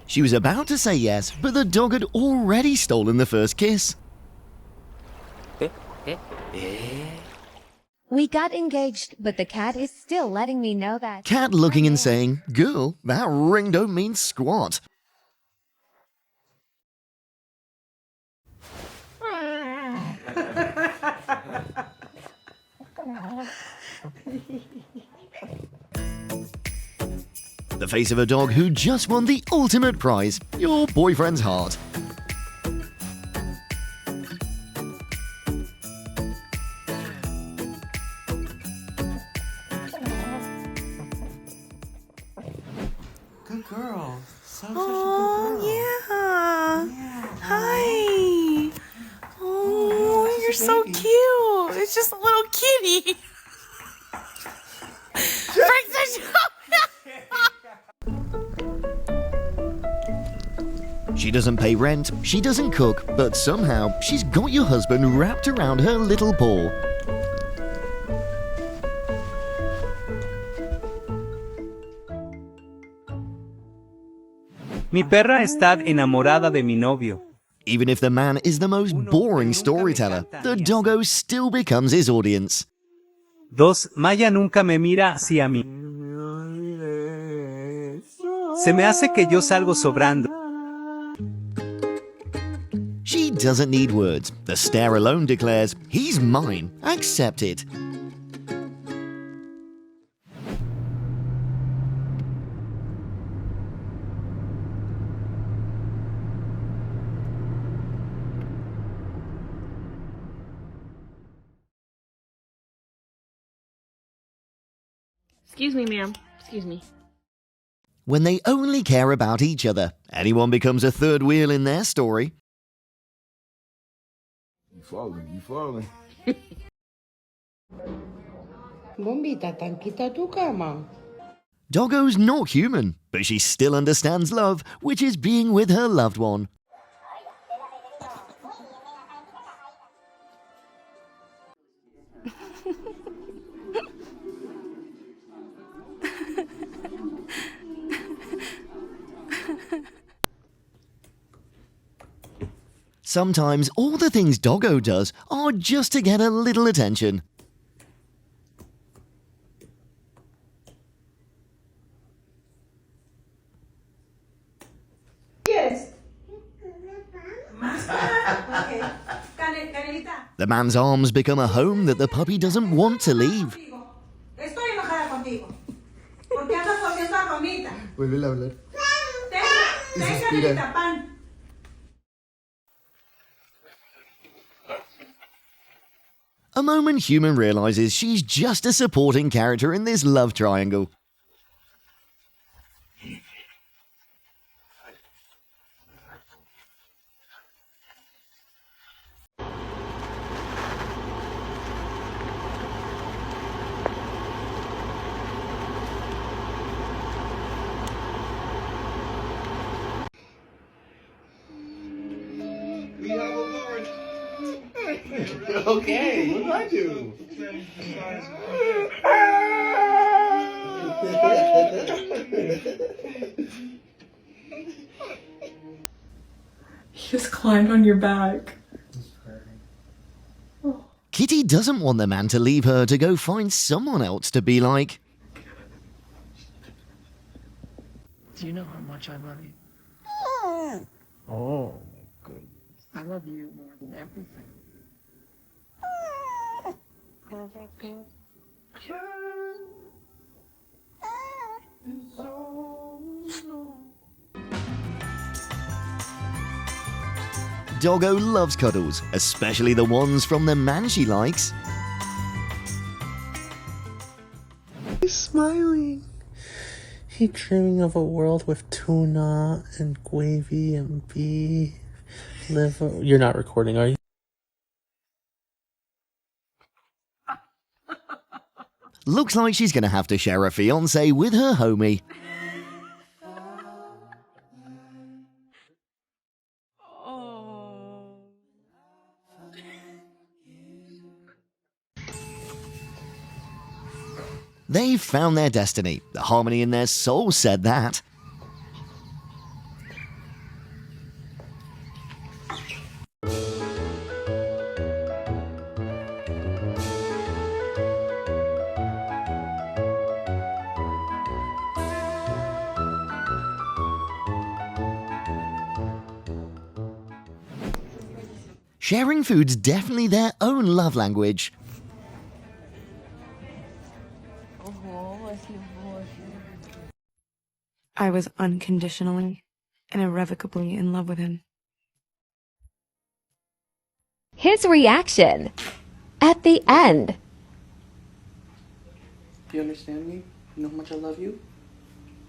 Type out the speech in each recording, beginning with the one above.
She was about to say yes, but the dog had already stolen the first kiss. We got engaged, but the cat is still letting me know that. Cat looking and saying, "Girl, that ring don't mean squat." The face of a dog who just won the ultimate prize, your boyfriend's heart. Good girl. Such a good Oh, girl. yeah. Hi. Oh, you're so cute. It's just a little kitty. She doesn't pay rent, she doesn't cook, but somehow she's got your husband wrapped around her little paw. Mi perra está enamorada de mi novio. Even if the man is the most boring storyteller, the doggo still becomes his audience. 2. Maya nunca me mira así a mí. Se me hace que yo salgo sobrando. She doesn't need words. The stare alone declares, "He's mine. Accept it." Excuse me, ma'am. Excuse me. When they only care about each other, anyone becomes a third wheel in their story. You falling. Bombita, tanquita tu cama. Doggo's not human, but she still understands love, which is being with her loved one. Sometimes all the things Doggo does are just to get a little attention. Yes. The man's arms become a home that the puppy doesn't want to leave. Estoy enojada contigo. ¿Por qué andas volviendo a Romita? Vuelve a hablar. Tenga pan. A moment human realizes she's just a supporting character in this love triangle. We have a Lord. Okay, what did I do? He just climbed on your back. Kitty doesn't want the man to leave her to go find someone else to be like. Do you know how much I love you? Oh, my goodness. I love you more than everything. Doggo loves cuddles, especially the ones from the man she likes. He's smiling. He's dreaming of a world with tuna and gravy and beef. Liver. You're not recording, are you? Looks like she's gonna have to share a fiancé with her homie. They've found their destiny. The harmony in their soul said that. Sharing food's definitely their own love language. I was unconditionally and irrevocably in love with him. His reaction at the end. Do you understand me? You know how much I love you?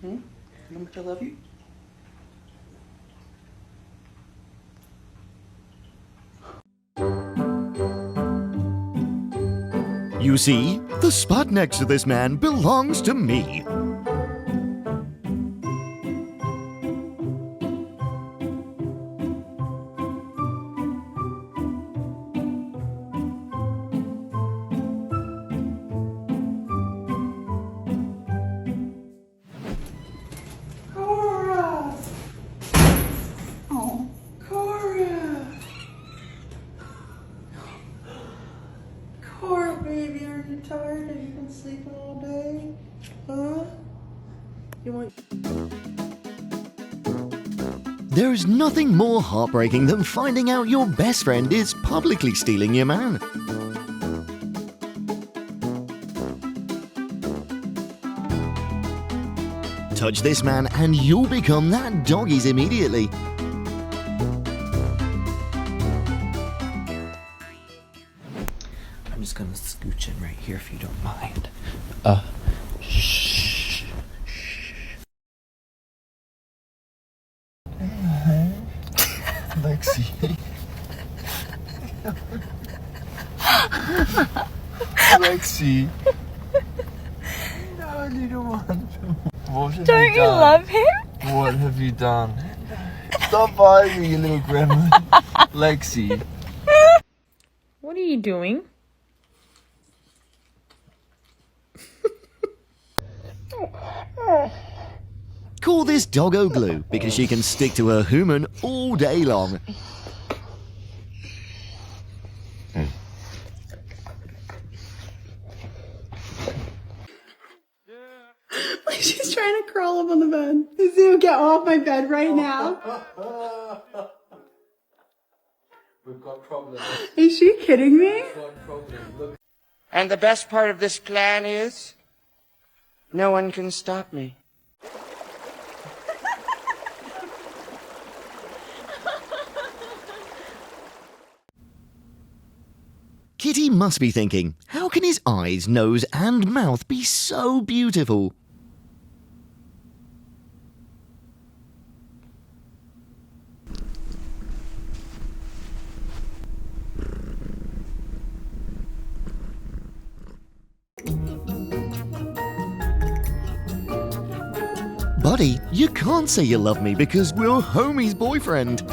You know how much I love you? You see, the spot next to this man belongs to me. Cora! Oh, Cora! Cora, baby, are you tired? Have you been sleeping all day? Huh? You want... There's nothing more heartbreaking than finding out your best friend is publicly stealing your man. Touch this man and you'll become that doggies immediately. I'm just gonna scooch in right here if you don't mind. Shh. Lexi. Lexi. No, you don't want to. What have Don't you you done? love him? What have you done? Stop by me, you little gremlin. Lexi. What are you doing? Call this doggo glue because she can stick to her human all day long. She's trying to crawl up on the bed. Zoo, get off my bed right now. We've got problems. Is she kidding me? And the best part of this plan is, no one can stop me. Kitty must be thinking, how can his eyes, nose and mouth be so beautiful? Buddy, you can't say you love me because we're homie's boyfriend.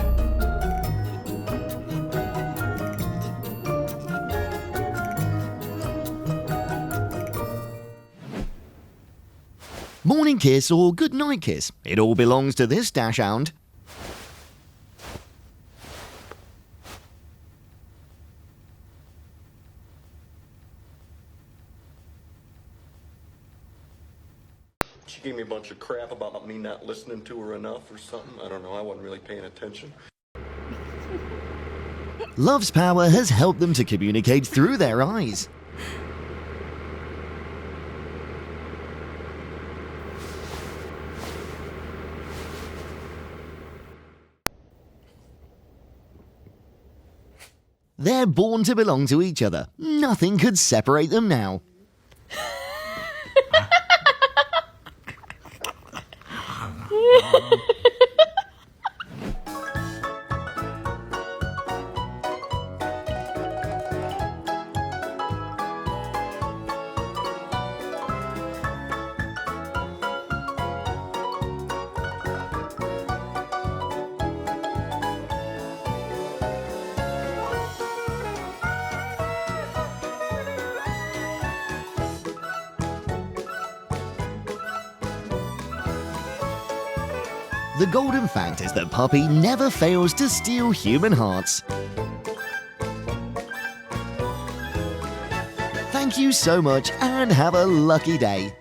Morning kiss or good night kiss, it all belongs to this dachshund. She gave me a bunch of crap about me not listening to her enough or something. I don't know, I wasn't really paying attention. Love's power has helped them to communicate through their eyes. They're born to belong to each other. Nothing could separate them now. The golden fact is that Puppy never fails to steal human hearts. Thank you so much and have a lucky day.